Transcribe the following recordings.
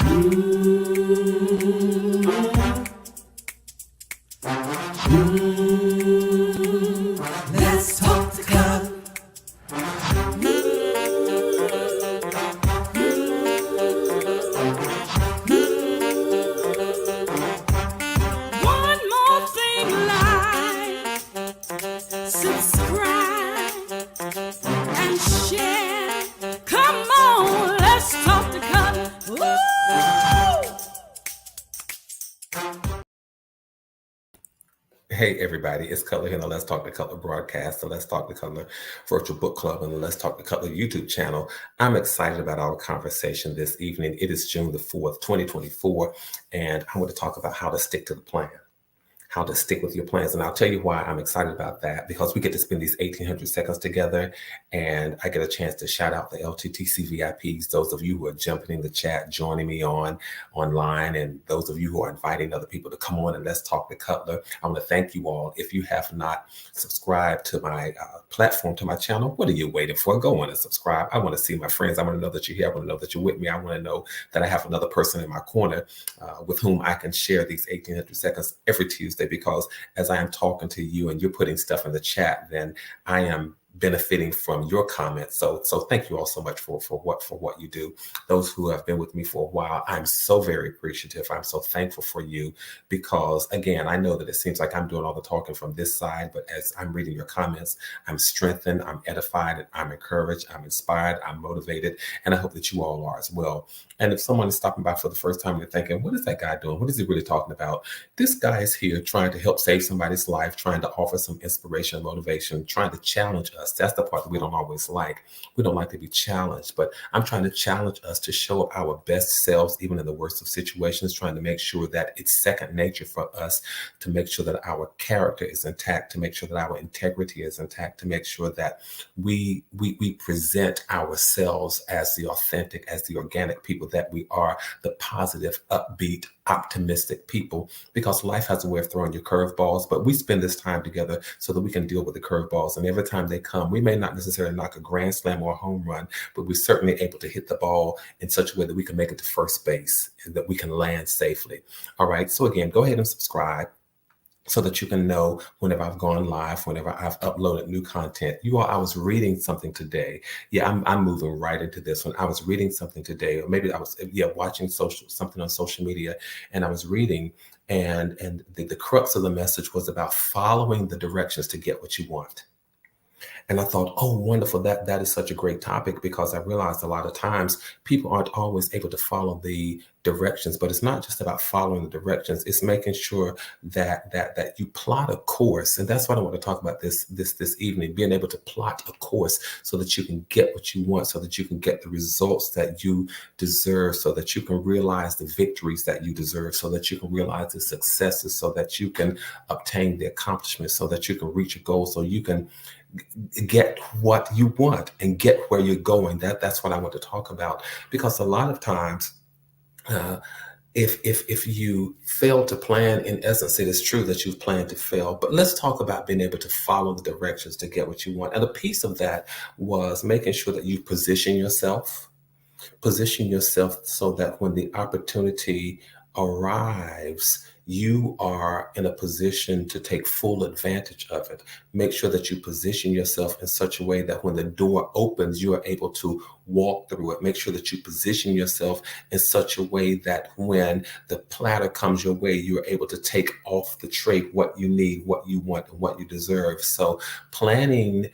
Let's talk the color. One more thing, like, subscribe and share. Come on, let's talk the color. Woo! Hey everybody, it's Cutler here on the Let's Talk the Cutler broadcast, the Let's Talk the Cutler virtual book club, and the Let's Talk the Cutler YouTube channel. I'm excited about our conversation this evening. It is June the 4th, 2024, and I want to talk about how to stick to the plan. How to stick with your plans. And I'll tell you why I'm excited about that, because we get to spend these 1,800 seconds together, and I get a chance to shout out the LTTC VIPs, those of you who are jumping in the chat, joining me online, and those of you who are inviting other people to come on and Let's Talk the Cutler. I want to thank you all. If you have not subscribed to my platform, to my channel, what are you waiting for? Go on and subscribe. I want to see my friends. I want to know that you're here. I want to know that you're with me. I want to know that I have another person in my corner with whom I can share these 1,800 seconds every Tuesday, because as I am talking to you and you're putting stuff in the chat, then I am benefiting from your comments. So thank you all so much for what you do. Those who have been with me for a while, I'm so very appreciative. I'm so thankful for you, because again, I know that it seems like I'm doing all the talking from this side, but as I'm reading your comments, I'm strengthened, I'm edified, I'm encouraged, I'm inspired, I'm motivated, and I hope that you all are as well. And if someone is stopping by for the first time, you're thinking, what is that guy doing? What is he really talking about? This guy is here trying to help save somebody's life, trying to offer some inspiration and motivation, trying to challenge us. That's the part that we don't always like. We don't like to be challenged, but I'm trying to challenge us to show our best selves, even in the worst of situations, trying to make sure that it's second nature for us, to make sure that our character is intact, to make sure that our integrity is intact, to make sure that we present ourselves as the authentic, as the organic people that we are, the positive, upbeat, optimistic people, because life has a way of throwing you curveballs, but we spend this time together so that we can deal with the curveballs. And every time they come, we may not necessarily knock a grand slam or a home run, but we're certainly able to hit the ball in such a way that we can make it to first base and that we can land safely. All right. So again, go ahead and subscribe, so that you can know whenever I've gone live, whenever I've uploaded new content. You all, I was reading something today. Yeah, I'm moving right into this one. I was reading something today, or maybe I was watching something on social media, and I was reading, and the crux of the message was about following the directions to get what you want. And I thought, oh, wonderful, that is such a great topic, because I realized a lot of times people aren't always able to follow the directions, but it's not just about following the directions. It's making sure that you plot a course. And that's what I want to talk about this evening, being able to plot a course so that you can get what you want, so that you can get the results that you deserve, so that you can realize the victories that you deserve, so that you can realize the successes, so that you can obtain the accomplishments, so that you can reach a goal, so you can get what you want and get where you're going. That's what I want to talk about, because a lot of times, if you fail to plan, in essence, it is true that you've planned to fail. But let's talk about being able to follow the directions to get what you want. And a piece of that was making sure that you position yourself so that when the opportunity arrives, you are in a position to take full advantage of it. Make sure that you position yourself in such a way that when the door opens, you are able to walk through it. Make sure that you position yourself in such a way that when the platter comes your way, you are able to take off the tray what you need, what you want, and what you deserve. So planning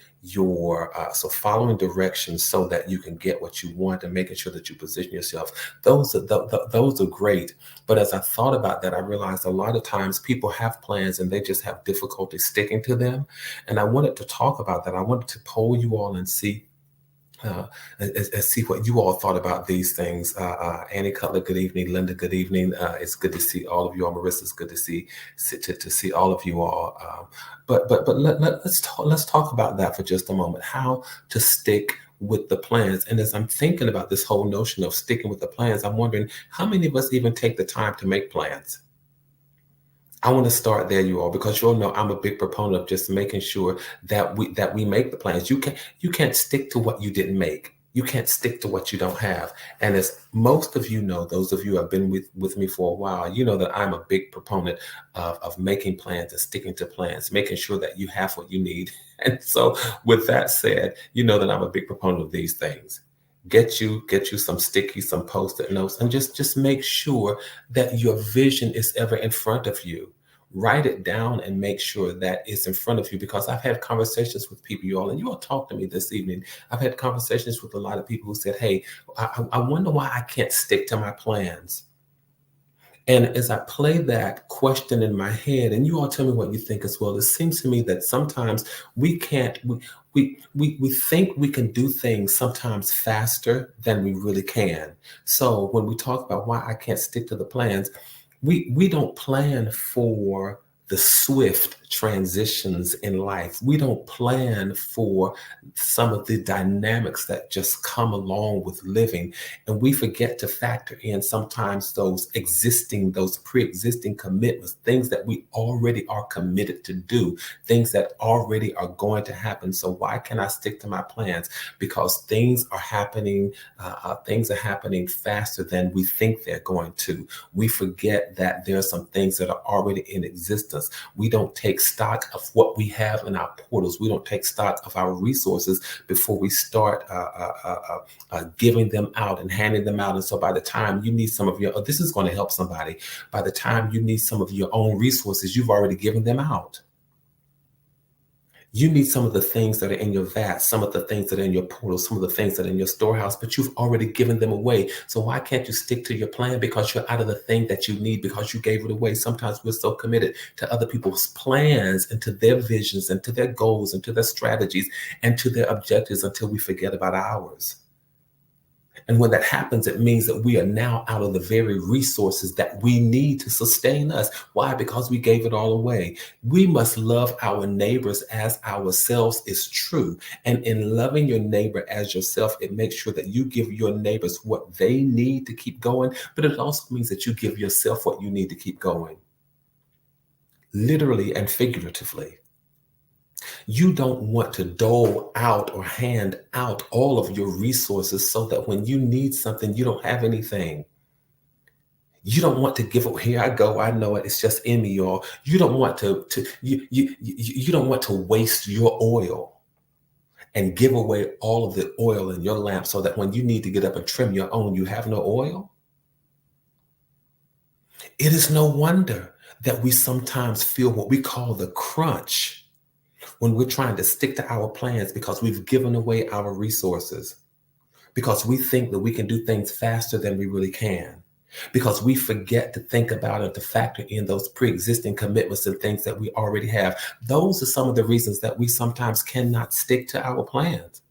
so following directions so that you can get what you want, and making sure that you position yourself. Those are great. But as I thought about that, I realized a lot of times people have plans and they just have difficulty sticking to them. And I wanted to talk about that. I wanted to poll you all and see see what you all thought about these things. Annie Cutler, good evening. Linda, good evening. It's good to see all of you all. Marissa, it's good to see all of you all. But let's talk about that for just a moment. How to stick with the plans. And as I'm thinking about this whole notion of sticking with the plans, I'm wondering how many of us even take the time to make plans. I want to start there, you all, because you all know I'm a big proponent of just making sure that we make the plans. You can't stick to what you didn't make. You can't stick to what you don't have. And as most of you know, those of you who have been with me for a while, you know that I'm a big proponent of making plans and sticking to plans, making sure that you have what you need. And so with that said, you know that I'm a big proponent of these things. Get you some sticky, some post-it notes, and just make sure that your vision is ever in front of you. Write it down and make sure that it's in front of you, because I've had conversations with people, you all, and you all talked to me this evening. I've had conversations with a lot of people who said, hey, I wonder why I can't stick to my plans. And as I play that question in my head, and you all tell me what you think as well, it seems to me that sometimes we can't, we think we can do things sometimes faster than we really can. So when we talk about why I can't stick to the plans, we don't plan for the swift transitions in life. We don't plan for some of the dynamics that just come along with living. And we forget to factor in sometimes those pre-existing commitments, things that we already are committed to do, things that already are going to happen. So why can I stick to my plans? Because things are happening faster than we think they're going to. We forget that there are some things that are already in existence. We don't take stock of what we have in our portals. We don't take stock of our resources before we start giving them out and handing them out. And so by the time you need some of your, this is going to help somebody. By the time you need some of your own resources, you've already given them out. You need some of the things that are in your vat, some of the things that are in your portal, some of the things that are in your storehouse, but you've already given them away. So why can't you stick to your plan? Because you're out of the thing that you need, because you gave it away. Sometimes we're so committed to other people's plans and to their visions and to their goals and to their strategies and to their objectives until we forget about ours. And when that happens, it means that we are now out of the very resources that we need to sustain us. Why? Because we gave it all away. We must love our neighbors as ourselves is true. And in loving your neighbor as yourself, it makes sure that you give your neighbors what they need to keep going. But it also means that you give yourself what you need to keep going. Literally and figuratively. You don't want to dole out or hand out all of your resources so that when you need something, you don't have anything. You don't want to give it. Here I go. I know it. It's just in me, y'all. You don't want you don't want to waste your oil and give away all of the oil in your lamp so that when you need to get up and trim your own, you have no oil. It is no wonder that we sometimes feel what we call the crunch when we're trying to stick to our plans, because we've given away our resources, because we think that we can do things faster than we really can, because we forget to think about and to factor in those pre-existing commitments and things that we already have. Those are some of the reasons that we sometimes cannot stick to our plans.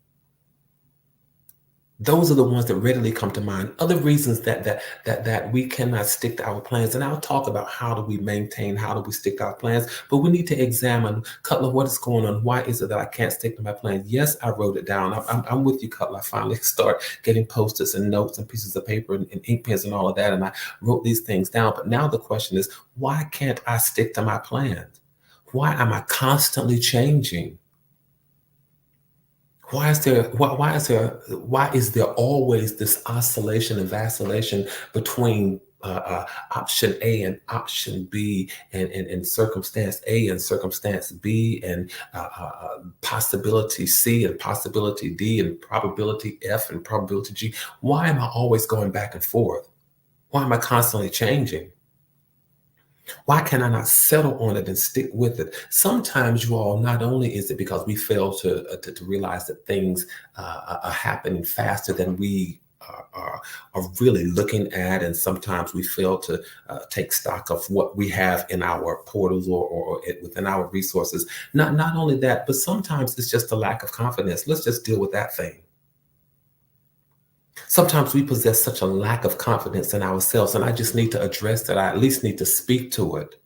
Those are the ones that readily come to mind. Other reasons that we cannot stick to our plans. And I'll talk about how do we maintain, how do we stick to our plans, but we need to examine, Cutler, what is going on? Why is it that I can't stick to my plans? Yes, I wrote it down. I'm with you, Cutler. I finally start getting Post-its and notes and pieces of paper and ink pens and all of that. And I wrote these things down. But now the question is, why can't I stick to my plans? Why am I constantly changing? Why is there always this oscillation and vacillation between option A and option B, and circumstance A and circumstance B, and possibility C and possibility D, and probability F and probability G? Why am I always going back and forth? Why am I constantly changing? Why can I not settle on it and stick with it? Sometimes, you all, not only is it because we fail to realize that things are happening faster than we are really looking at, and sometimes we fail to take stock of what we have in our portals or within our resources. Not only that, but sometimes it's just a lack of confidence. Let's just deal with that thing. Sometimes we possess such a lack of confidence in ourselves, and I just need to address that. I at least need to speak to it.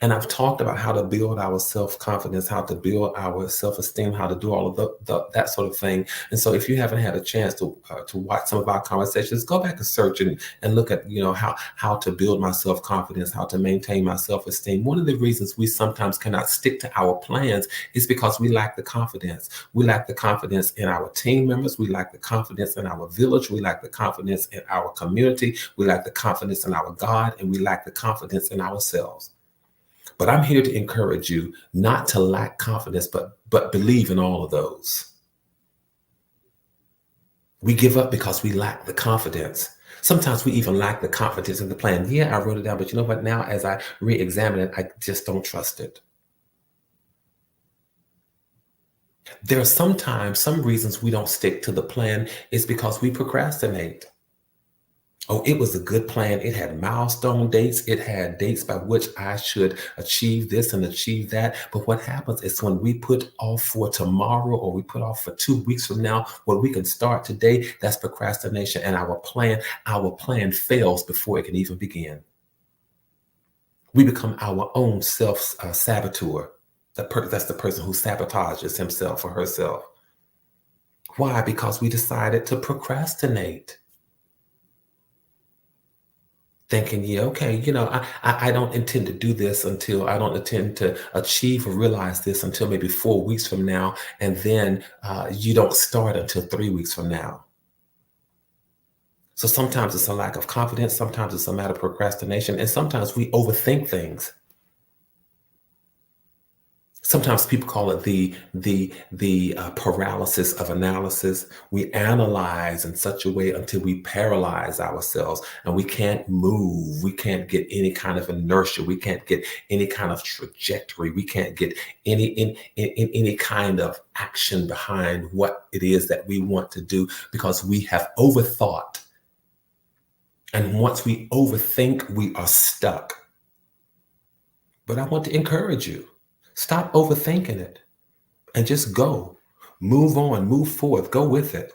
And I've talked about how to build our self-confidence, how to build our self-esteem, how to do all of that sort of thing. And so if you haven't had a chance to watch some of our conversations, go back and search and look at, how to build my self-confidence, how to maintain my self-esteem. One of the reasons we sometimes cannot stick to our plans is because we lack the confidence. We lack the confidence in our team members. We lack the confidence in our village. We lack the confidence in our community. We lack the confidence in our God, and we lack the confidence in ourselves. But I'm here to encourage you not to lack confidence, but believe in all of those. We give up because we lack the confidence. Sometimes we even lack the confidence in the plan. Yeah, I wrote it down, but you know what? Now, as I re-examine it, I just don't trust it. There are sometimes some reasons we don't stick to the plan is because we procrastinate. Oh, it was a good plan. It had milestone dates. It had dates by which I should achieve this and achieve that. But what happens is when we put off for tomorrow or we put off for 2 weeks from now, what we can start today, that's procrastination. And our plan fails before it can even begin. We become our own self-saboteur. That's the person who sabotages himself or herself. Why? Because we decided to procrastinate. Thinking, yeah, okay, I don't intend to do this until I don't intend to achieve or realize this until maybe 4 weeks from now. And then you don't start until 3 weeks from now. So sometimes it's a lack of confidence. Sometimes it's a matter of procrastination. And sometimes we overthink things. Sometimes people call it the paralysis of analysis. We analyze in such a way until we paralyze ourselves and we can't move. We can't get any kind of inertia. We can't get any kind of trajectory. We can't get any kind of action behind what it is that we want to do because we have overthought. And once we overthink, we are stuck. But I want to encourage you. Stop overthinking it and just go. Move on, move forth, go with it.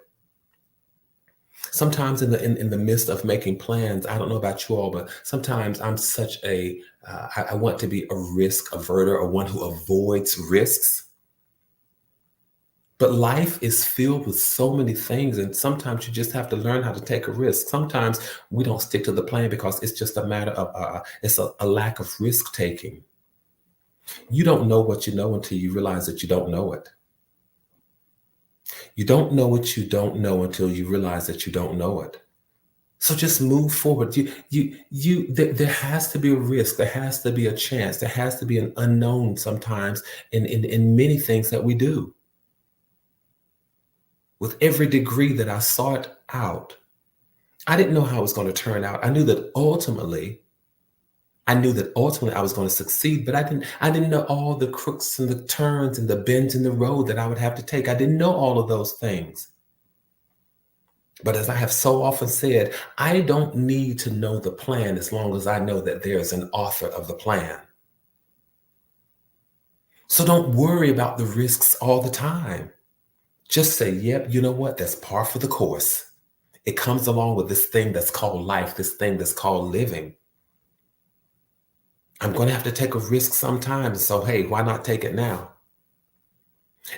Sometimes in the midst of making plans, I don't know about you all, but sometimes I'm such I want to be a risk averter or one who avoids risks. But life is filled with so many things, and sometimes you just have to learn how to take a risk. Sometimes we don't stick to the plan because it's just a matter of it's a lack of risk taking. You don't know what you know until you realize that you don't know it. You don't know what you don't know until you realize that you don't know it. So just move forward. There has to be a risk. There has to be a chance. There has to be an unknown sometimes in many things that we do. With every degree that I sought out, I didn't know how it was going to turn out. I knew that ultimately I was going to succeed, but I didn't know all the crooks and the turns and the bends in the road that I would have to take. I didn't know all of those things. But as I have so often said, I don't need to know the plan as long as I know that there's an author of the plan. So don't worry about the risks all the time. Just say, yep, you know what? That's par for the course. It comes along with this thing that's called life, this thing that's called living. I'm going to have to take a risk sometimes. So, hey, why not take it now?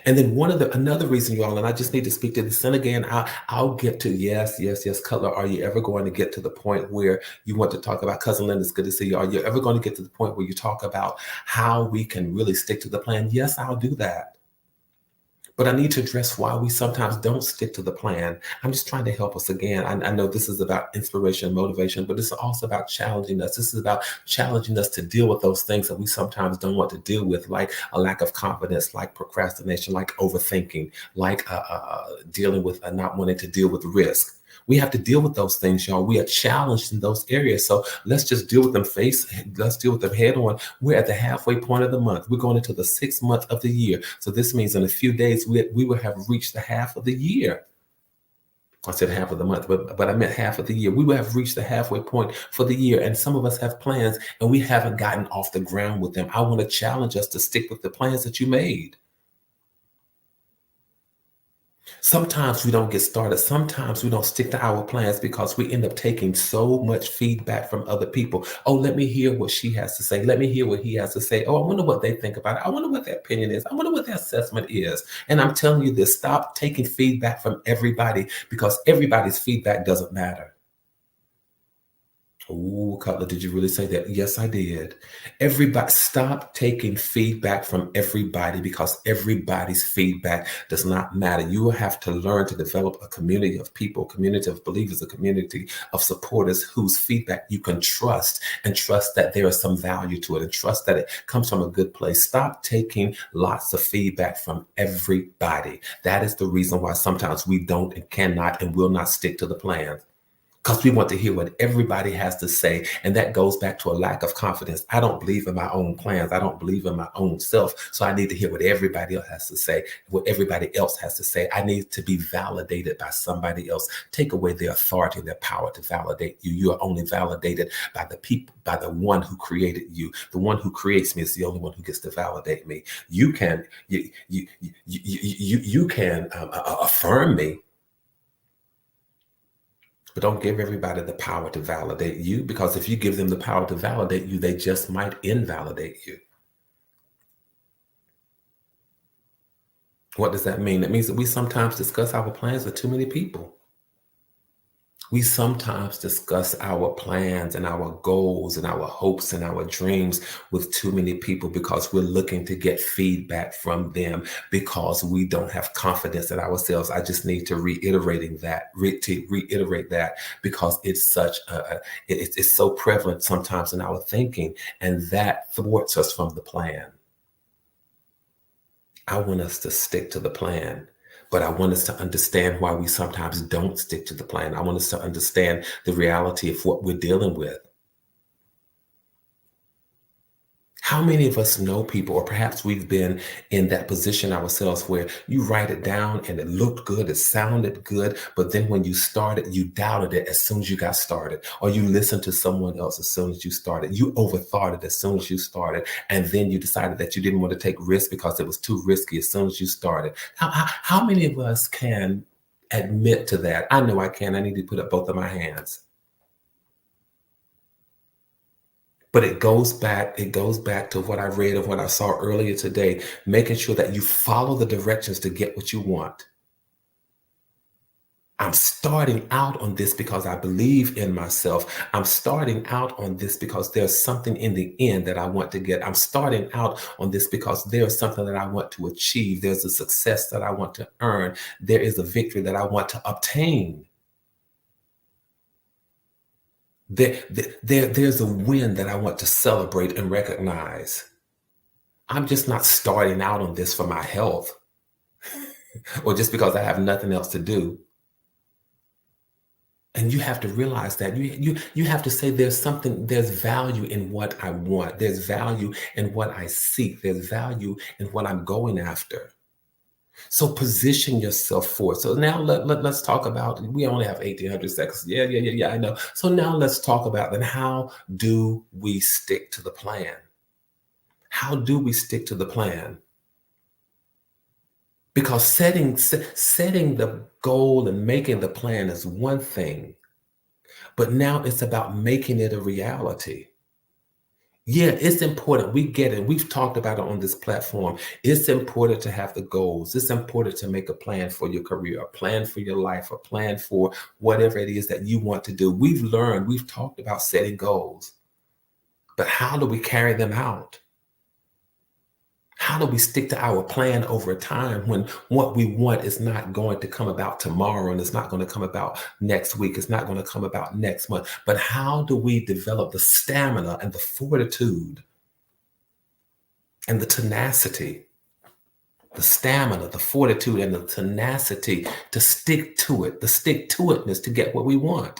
And then another reason, y'all, and I just need to speak to this. And again, I'll get to yes, Cutler. Are you ever going to get to the point where you want to talk about, Cousin Linda, it's good to see you. Are you ever going to get to the point where you talk about how we can really stick to the plan? Yes, I'll do that. But I need to address why we sometimes don't stick to the plan. I'm just trying to help us again. I know this is about inspiration and motivation, but it's also about challenging us. This is about challenging us to deal with those things that we sometimes don't want to deal with, like a lack of confidence, like procrastination, like overthinking, like dealing with not wanting to deal with risk. We have to deal with those things, y'all. We are challenged in those areas. So let's just deal with them let's deal with them head on. We're at the halfway point of the month. We're going into the 6th month of the year. So this means in a few days, we will have reached the half of the year. I said half of the month, but I meant half of the year. We will have reached the halfway point for the year. And some of us have plans and we haven't gotten off the ground with them. I want to challenge us to stick with the plans that you made. Sometimes we don't get started. Sometimes we don't stick to our plans because we end up taking so much feedback from other people. Oh, let me hear what she has to say. Let me hear what he has to say. Oh, I wonder what they think about it. I wonder what their opinion is. I wonder what their assessment is. And I'm telling you this, stop taking feedback from everybody because everybody's feedback doesn't matter. Oh, Cutler, did you really say that? Yes, I did. Everybody, stop taking feedback from everybody because everybody's feedback does not matter. You will have to learn to develop a community of people, community of believers, a community of supporters whose feedback you can trust and trust that there is some value to it and trust that it comes from a good place. Stop taking lots of feedback from everybody. That is the reason why sometimes we don't and cannot and will not stick to the plan. Because we want to hear what everybody has to say. And that goes back to a lack of confidence. I don't believe in my own plans. I don't believe in my own self. So I need to hear what everybody else has to say, what everybody else has to say. I need to be validated by somebody else. Take away their authority and their power to validate you. You are only validated by the people, by the one who created you. The one who creates me is the only one who gets to validate me. You can affirm me, but don't give everybody the power to validate you, because if you give them the power to validate you, they just might invalidate you. What does that mean? It means that we sometimes discuss our plans with too many people. We sometimes discuss our plans and our goals and our hopes and our dreams with too many people because we're looking to get feedback from them because we don't have confidence in ourselves. I just need to reiterate that because it's such it's so prevalent sometimes in our thinking, and that thwarts us from the plan. I want us to stick to the plan. But I want us to understand why we sometimes don't stick to the plan. I want us to understand the reality of what we're dealing with. How many of us know people, or perhaps we've been in that position ourselves where you write it down and it looked good, it sounded good, but then when you started, you doubted it as soon as you got started, or you listened to someone else as soon as you started. You overthought it as soon as you started, and then you decided that you didn't want to take risks because it was too risky as soon as you started. How many of us can admit to that? I know I can. I need to put up both of my hands. But it goes back to what I read and what I saw earlier today, making sure that you follow the directions to get what you want. I'm starting out on this because I believe in myself. I'm starting out on this because there's something in the end that I want to get. I'm starting out on this because there's something that I want to achieve. There's a success that I want to earn. There is a victory that I want to obtain. There's a win that I want to celebrate and recognize. I'm just not starting out on this for my health or just because I have nothing else to do. And you have to realize that you have to say there's value in what I want. There's value in what I seek. There's value in what I'm going after. So position yourself for it. So now let's talk about, we only have 1,800 seconds. Yeah, I know. So now let's talk about then, how do we stick to the plan? How do we stick to the plan? Because setting the goal and making the plan is one thing, but now it's about making it a reality. Yeah, it's important. We get it. We've talked about it on this platform. It's important to have the goals. It's important to make a plan for your career, a plan for your life, a plan for whatever it is that you want to do. We've talked about setting goals, but how do we carry them out? How do we stick to our plan over time when what we want is not going to come about tomorrow, and it's not going to come about next week, it's not going to come about next month? But how do we develop the stamina and the fortitude and the tenacity, the stamina, the fortitude and the tenacity to stick to it, the stick-to-itness to get what we want?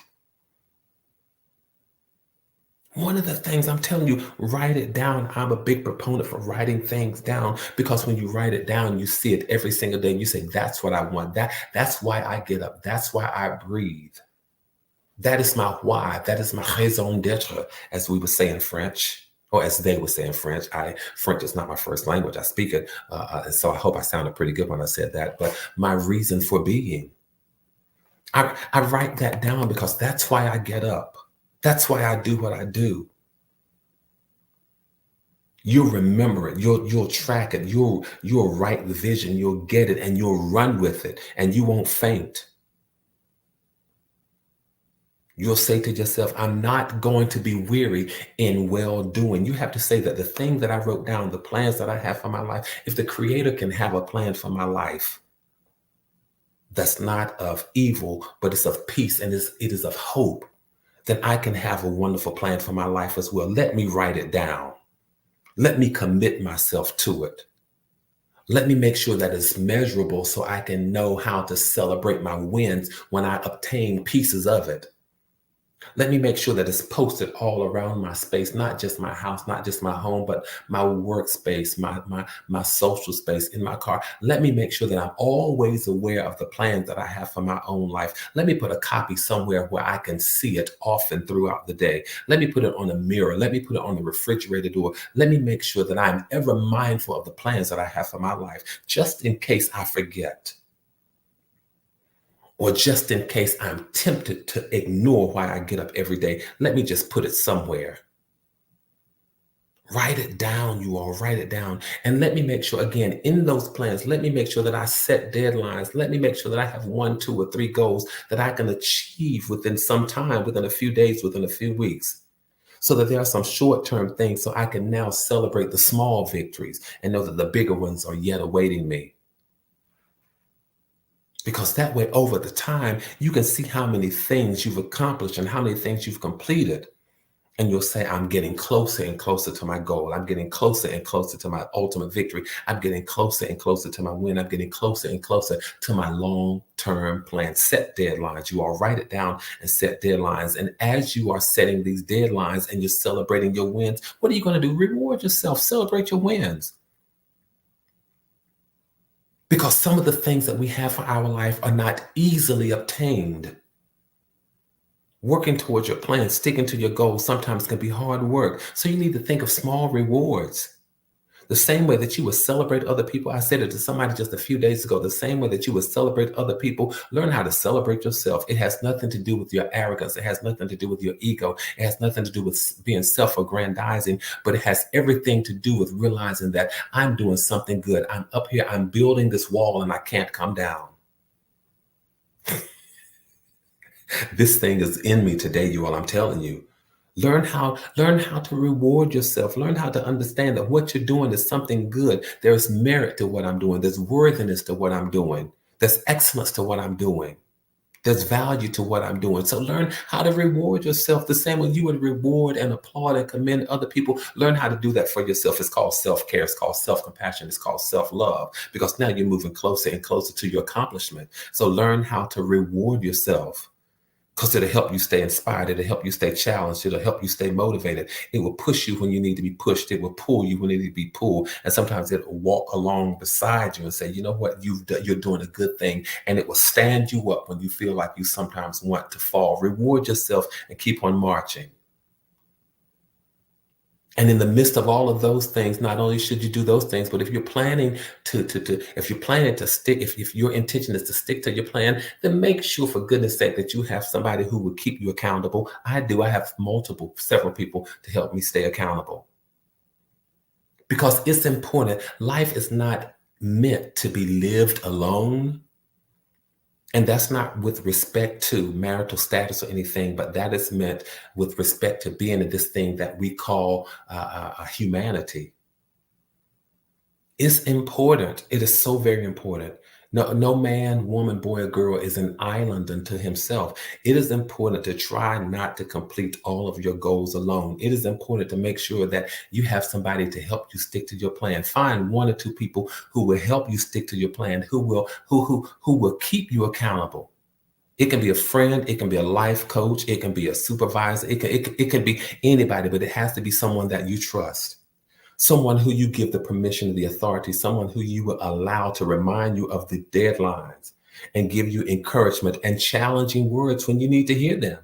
One of the things I'm telling you, write it down. I'm a big proponent for writing things down, because when you write it down, you see it every single day and you say, that's what I want. That's why I get up. That's why I breathe. That is my why. That is my raison d'etre, as we would say in French. or as they would say in French. French is not my first language. I speak it, and so I hope I sounded pretty good when I said that. But my reason for being, I write that down because that's why I get up. That's why I do what I do. You'll remember it. You'll track it. You'll write the vision. You'll get it, and you'll run with it, and you won't faint. You'll say to yourself, I'm not going to be weary in well-doing. You have to say that the thing that I wrote down, the plans that I have for my life, if the Creator can have a plan for my life that's not of evil, but it's of peace and it is of hope, then I can have a wonderful plan for my life as well. Let me write it down. Let me commit myself to it. Let me make sure that it's measurable so I can know how to celebrate my wins when I obtain pieces of it. Let me make sure that it's posted all around my space, not just my house, not just my home, but my workspace, my social space, in my car. Let me make sure that I'm always aware of the plans that I have for my own life. Let me put a copy somewhere where I can see it often throughout the day. Let me put it on a mirror. Let me put it on the refrigerator door. Let me make sure that I'm ever mindful of the plans that I have for my life, just in case I forget. Or just in case I'm tempted to ignore why I get up every day. Let me just put it somewhere. Write it down, you all, write it down. And let me make sure, again, in those plans, let me make sure that I set deadlines. Let me make sure that I have 1, 2, or 3 goals that I can achieve within some time, within a few days, within a few weeks. So that there are some short-term things so I can now celebrate the small victories and know that the bigger ones are yet awaiting me. Because that way, over the time, you can see how many things you've accomplished and how many things you've completed. And you'll say, I'm getting closer and closer to my goal. I'm getting closer and closer to my ultimate victory. I'm getting closer and closer to my win. I'm getting closer and closer to my long-term plan. Set deadlines. You all write it down and set deadlines. And as you are setting these deadlines and you're celebrating your wins, what are you going to do? Reward yourself. Celebrate your wins. Because some of the things that we have for our life are not easily obtained. Working towards your plan, sticking to your goals sometimes can be hard work. So you need to think of small rewards. The same way that you would celebrate other people. I said it to somebody just a few days ago. The same way that you would celebrate other people, learn how to celebrate yourself. It has nothing to do with your arrogance. It has nothing to do with your ego. It has nothing to do with being self-aggrandizing, but it has everything to do with realizing that I'm doing something good. I'm up here, I'm building this wall and I can't come down. This thing is in me today, you all, I'm telling you. Learn how to reward yourself. Learn how to understand that what you're doing is something good. There's merit to what I'm doing. There's worthiness to what I'm doing. There's excellence to what I'm doing. There's value to what I'm doing. So learn how to reward yourself the same way you would reward and applaud and commend other people. Learn how to do that for yourself. It's called self-care. It's called self-compassion. It's called self-love, because now you're moving closer and closer to your accomplishment. So learn how to reward yourself. Because it'll help you stay inspired. It'll help you stay challenged. It'll help you stay motivated. It will push you when you need to be pushed. It will pull you when you need to be pulled. And sometimes it will walk along beside you and say, you know what, you're doing a good thing. And it will stand you up when you feel like you sometimes want to fall. Reward yourself and keep on marching. And in the midst of all of those things, not only should you do those things, but if you're planning to stick, if your intention is to stick to your plan, then make sure, for goodness sake, that you have somebody who will keep you accountable. I have several people to help me stay accountable. Because it's important. Life is not meant to be lived alone. And that's not with respect to marital status or anything, but that is meant with respect to being in this thing that we call humanity. It's important. It is so very important. No man, woman, boy, or girl is an island unto himself. It is important to try not to complete all of your goals alone. It is important to make sure that you have somebody to help you stick to your plan. Find 1 or 2 people who will help you stick to your plan, who will keep you accountable. It can be a friend, it can be a life coach, it can be a supervisor, it can be anybody, but it has to be someone that you trust. Someone who you give the permission, the authority, someone who you will allow to remind you of the deadlines and give you encouragement and challenging words when you need to hear them.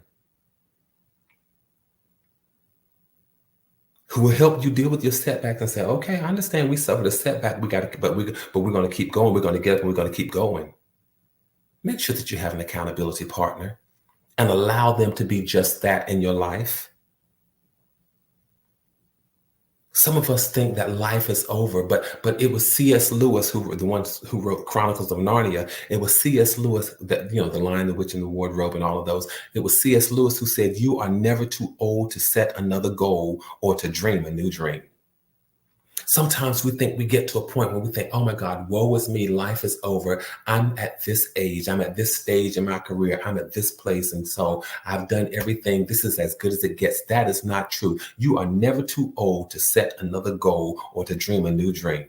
who will help you deal with your setback and say, okay, I understand we suffered a setback. But we're going to keep going. We're going to get up and we're going to keep going. Make sure that you have an accountability partner and allow them to be just that in your life. Some of us think that life is over, but it was C.S. Lewis who were the ones who wrote Chronicles of Narnia. It was C.S. Lewis that, The Lion, the Witch, and the Wardrobe, and all of those. It was C.S. Lewis who said, "You are never too old to set another goal or to dream a new dream." Sometimes we think we get to a point where we think, oh my God, woe is me, life is over. I'm at this age, I'm at this stage in my career, I'm at this place, and so I've done everything. This is as good as it gets. That is not true. You are never too old to set another goal or to dream a new dream.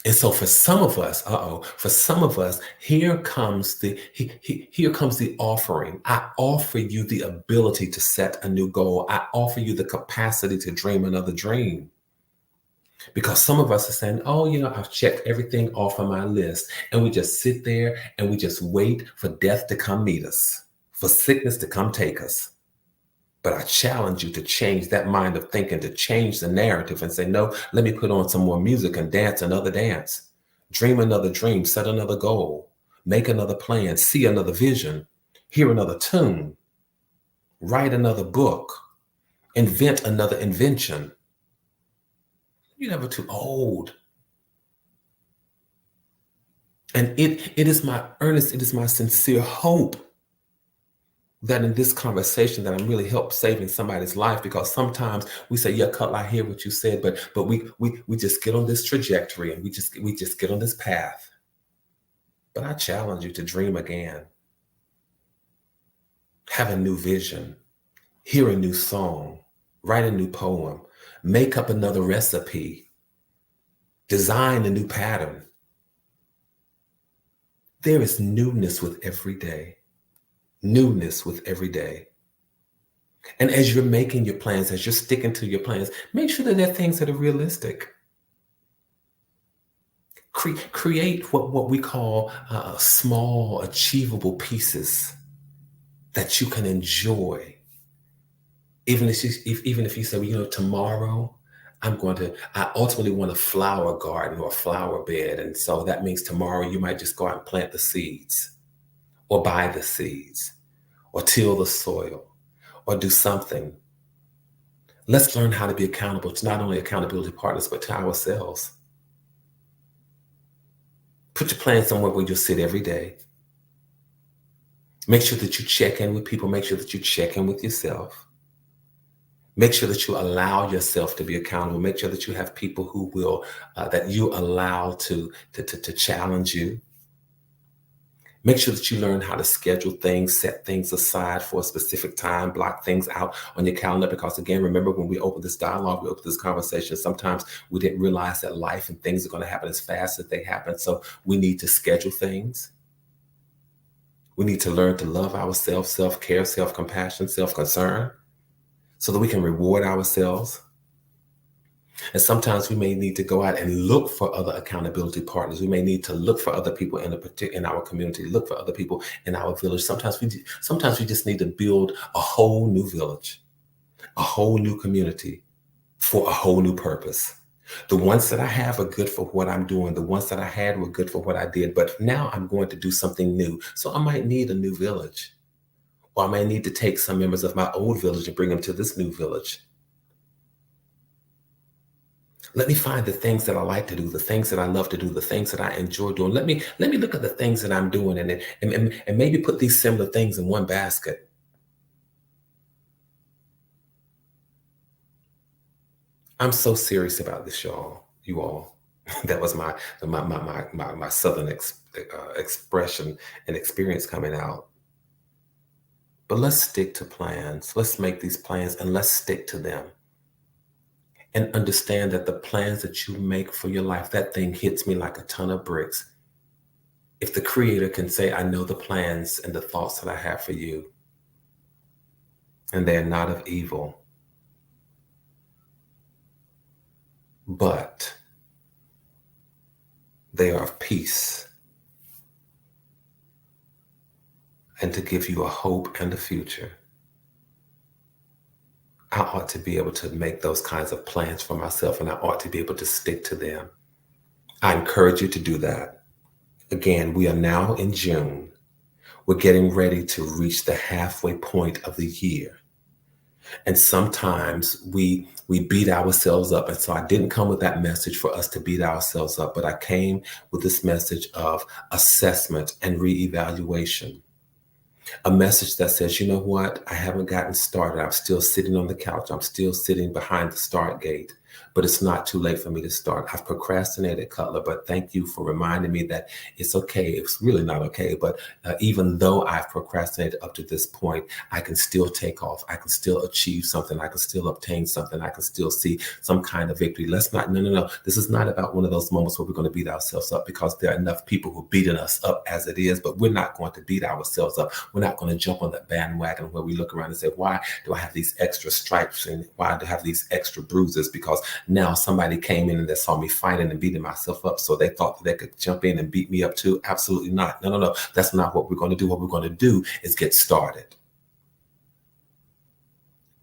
And so for some of us, here comes the offering. I offer you the ability to set a new goal. I offer you the capacity to dream another dream. Because some of us are saying, oh, I've checked everything off of my list. And we just sit there and we just wait for death to come meet us, for sickness to come take us. But I challenge you to change that mind of thinking, to change the narrative and say, no, let me put on some more music and dance another dance, dream another dream, set another goal, make another plan, see another vision, hear another tune, write another book, invent another invention. You're never too old. And it is my earnest, it is my sincere hope that in this conversation that I'm really help saving somebody's life, because sometimes we say, yeah, Cutler, I hear what you said, but we just get on this trajectory and we just get on this path. But I challenge you to dream again, have a new vision, hear a new song, write a new poem, make up another recipe, design a new pattern. There is newness with every day. Newness with every day. And as you're making your plans, as you're sticking to your plans, make sure that they're things that are realistic. Create what we call small, achievable pieces that you can enjoy. Even if you say, well, tomorrow I ultimately want a flower garden or a flower bed. And so that means tomorrow you might just go out and plant the seeds, or buy the seeds, or till the soil, or do something. Let's learn how to be accountable to not only accountability partners, but to ourselves. Put your plan somewhere where you'll sit every day. Make sure that you check in with people. Make sure that you check in with yourself. Make sure that you allow yourself to be accountable. Make sure that you have people who will, that you allow to challenge you. Make sure that you learn how to schedule things, set things aside for a specific time, block things out on your calendar. Because again, remember when we opened this dialogue, we opened this conversation, sometimes we didn't realize that life and things are going to happen as fast as they happen. So we need to schedule things. We need to learn to love ourselves, self-care, self-compassion, self-concern, so that we can reward ourselves. And sometimes we may need to go out and look for other accountability partners. We may need to look for other people in our community, look for other people in our village. Sometimes we just need to build a whole new village, a whole new community for a whole new purpose. The ones that I have are good for what I'm doing. The ones that I had were good for what I did. But now I'm going to do something new. So I might need a new village. Or I may need to take some members of my old village and bring them to this new village. Let me find the things that I like to do, the things that I love to do, the things that I enjoy doing. Let me look at the things that I'm doing and maybe put these similar things in one basket. I'm so serious about this, you all. That was my Southern expression and experience coming out. But let's stick to plans. Let's make these plans and let's stick to them. And understand that the plans that you make for your life, that thing hits me like a ton of bricks. If the Creator can say, I know the plans and the thoughts that I have for you, and they're not of evil, but they are of peace, and to give you a hope and a future. I ought to be able to make those kinds of plans for myself, and I ought to be able to stick to them. I encourage you to do that. Again, we are now in June. We're getting ready to reach the halfway point of the year. And sometimes we beat ourselves up. And so I didn't come with that message for us to beat ourselves up, but I came with this message of assessment and reevaluation. A message that says, you know what? I haven't gotten started. I'm still sitting on the couch. I'm still sitting behind the start gate, but it's not too late for me to start. I've procrastinated, Cutler, but thank you for reminding me that it's okay. It's really not okay. But even though I've procrastinated up to this point, I can still take off. I can still achieve something. I can still obtain something. I can still see some kind of victory. No. This is not about one of those moments where we're going to beat ourselves up, because there are enough people who are beating us up as it is, but we're not going to beat ourselves up. We're not going to jump on that bandwagon where we look around and say, why do I have these extra stripes and why do I have these extra bruises? Because now somebody came in and they saw me fighting and beating myself up, so they thought that they could jump in and beat me up too. Absolutely not. No. That's not what we're going to do. What we're going to do is get started.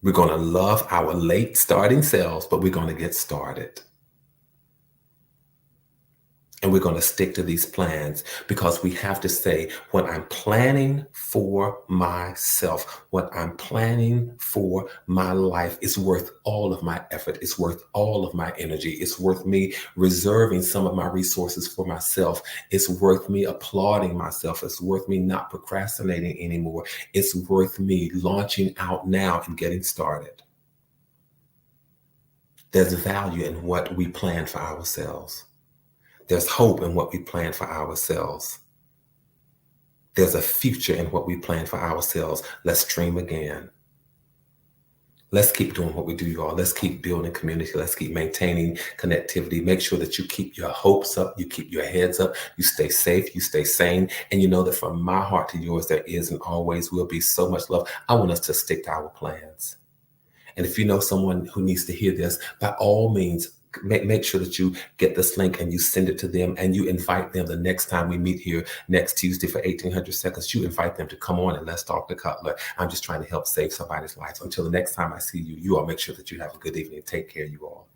We're going to love our late starting selves, but we're going to get started. And we're going to stick to these plans, because we have to say, when I'm planning for myself, what I'm planning for my life is worth all of my effort. It's worth all of my energy. It's worth me reserving some of my resources for myself. It's worth me applauding myself. It's worth me not procrastinating anymore. It's worth me launching out now and getting started. There's value in what we plan for ourselves. There's hope in what we plan for ourselves. There's a future in what we plan for ourselves. Let's dream again. Let's keep doing what we do, y'all. Let's keep building community. Let's keep maintaining connectivity. Make sure that you keep your hopes up. You keep your heads up. You stay safe. You stay sane. And you know that from my heart to yours, there is and always will be so much love. I want us to stick to our plans. And if you know someone who needs to hear this, by all means, make sure that you get this link and you send it to them, and you invite them the next time we meet here next Tuesday for 1800 Seconds. You invite them to come on and let's talk to Cutler. I'm just trying to help save somebody's life. Until the next time I see you, you all make sure that you have a good evening. Take care, you all.